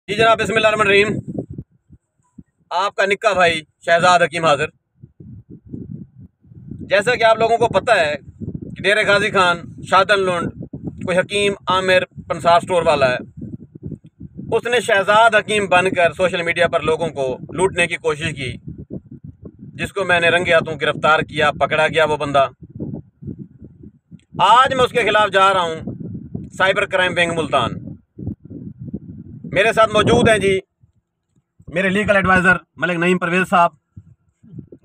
जी जनाब, बिस्मिल्लाहिर्रहमानिर्रहीम। आपका निक्का भाई शहजाद हकीम हाजिर। जैसा कि आप लोगों को पता है कि डेरे गाजी खान शादन लुंड कोई हकीम आमिर पंसार स्टोर वाला है। उसने शहजाद हकीम बनकर सोशल मीडिया पर लोगों को लूटने की कोशिश की, जिसको मैंने रंगे हाथों गिरफ्तार किया, पकड़ा गया वो बंदा। आज मैं उसके खिलाफ जा रहा हूँ साइबर क्राइम विंग मुल्तान। मेरे साथ मौजूद हैं जी मेरे लीगल एडवाइज़र मलिक नईम परवेज़ साहब।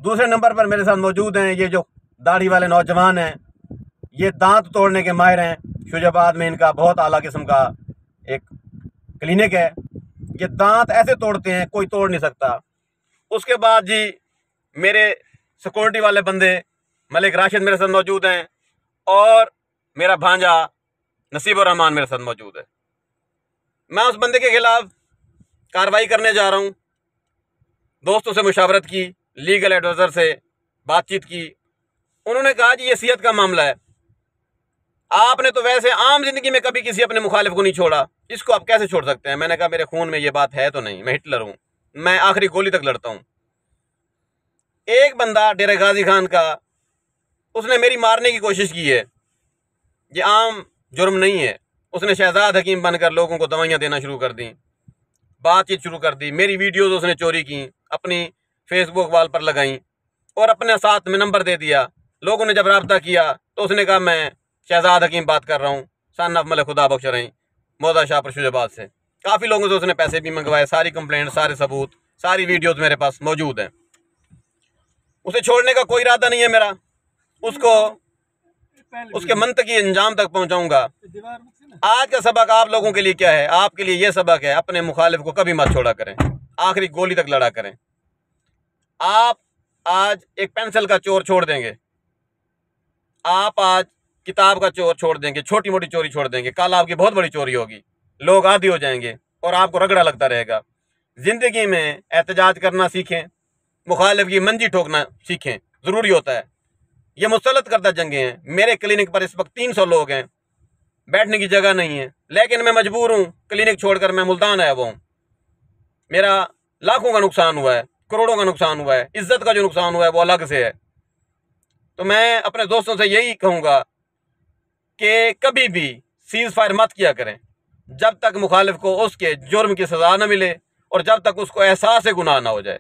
दूसरे नंबर पर मेरे साथ मौजूद हैं ये जो दाढ़ी वाले नौजवान हैं, ये दांत तोड़ने के माहिर हैं। शुजाबाद में इनका बहुत आला किस्म का एक क्लिनिक है। ये दांत ऐसे तोड़ते हैं कोई तोड़ नहीं सकता। उसके बाद जी मेरे सिक्योरिटी वाले बंदे मलिक राशिद मेरे साथ मौजूद हैं, और मेरा भांजा नसीबुर रहमान मेरे साथ मौजूद है। मैं उस बंदे के खिलाफ कार्रवाई करने जा रहा हूँ। दोस्तों से मुशावरत की, लीगल एडवाइज़र से बातचीत की। उन्होंने कहा जी ये सियत का मामला है, आपने तो वैसे आम जिंदगी में कभी किसी अपने मुखालिफ को नहीं छोड़ा, इसको आप कैसे छोड़ सकते हैं। मैंने कहा मेरे खून में ये बात है तो नहीं, मैं हिटलर हूँ, मैं आखिरी गोली तक लड़ता हूँ। एक बंदा डेरे गाजी खान का, उसने मेरी मारने की कोशिश की है। ये आम जुर्म नहीं है। उसने शहजाद हकीम बनकर लोगों को दवाइयाँ देना शुरू कर दी, बातचीत शुरू कर दी। मेरी वीडियोस उसने चोरी की, अपनी फेसबुक वॉल पर लगाई, और अपने साथ में नंबर दे दिया। लोगों ने जब रब्ता किया तो उसने कहा मैं शहजाद हकीम बात कर रहा हूँ, सन ऑफ मलिक खुदा बख्श रही मौदा शाह पर शुजाबाद से। काफ़ी लोगों से उसने पैसे भी मंगवाए। सारी कंप्लेंट, सारे सबूत, सारी वीडियोस मेरे पास मौजूद हैं। उसे छोड़ने का कोई इरादा नहीं है मेरा। उसको उसके मंतकी अंजाम तक पहुंचाऊंगा। आज का सबक आप लोगों के लिए क्या है? आपके लिए यह सबक है, अपने मुखालिफ को कभी मत छोड़ा करें, आखिरी गोली तक लड़ा करें। आप आज एक पेंसिल का चोर छोड़ देंगे, आप आज किताब का चोर छोड़ देंगे, छोटी मोटी चोरी छोड़ देंगे, कल आपकी बहुत बड़ी चोरी होगी, लोग आदी हो जाएंगे और आपको रगड़ा लगता रहेगा। जिंदगी में एहतजाज करना सीखें, मुखालिफ की मंजी ठोकना सीखें, ज़रूरी होता है। ये मुसलत करता जंगे हैं। मेरे क्लिनिक पर इस वक्त 300 लोग हैं, बैठने की जगह नहीं है, लेकिन मैं मजबूर हूँ। क्लिनिक छोड़कर मैं मुल्तान आया हुआ हूँ। मेरा लाखों का नुकसान हुआ है, करोड़ों का नुकसान हुआ है, इज्जत का जो नुकसान हुआ है वो अलग से है। तो मैं अपने दोस्तों से यही कहूँगा कि कभी भी सीज़ फायर मत किया करें जब तक मुखालिफ को उसके जुर्म की सज़ा न मिले और जब तक उसको एहसास गुनाह ना हो जाए।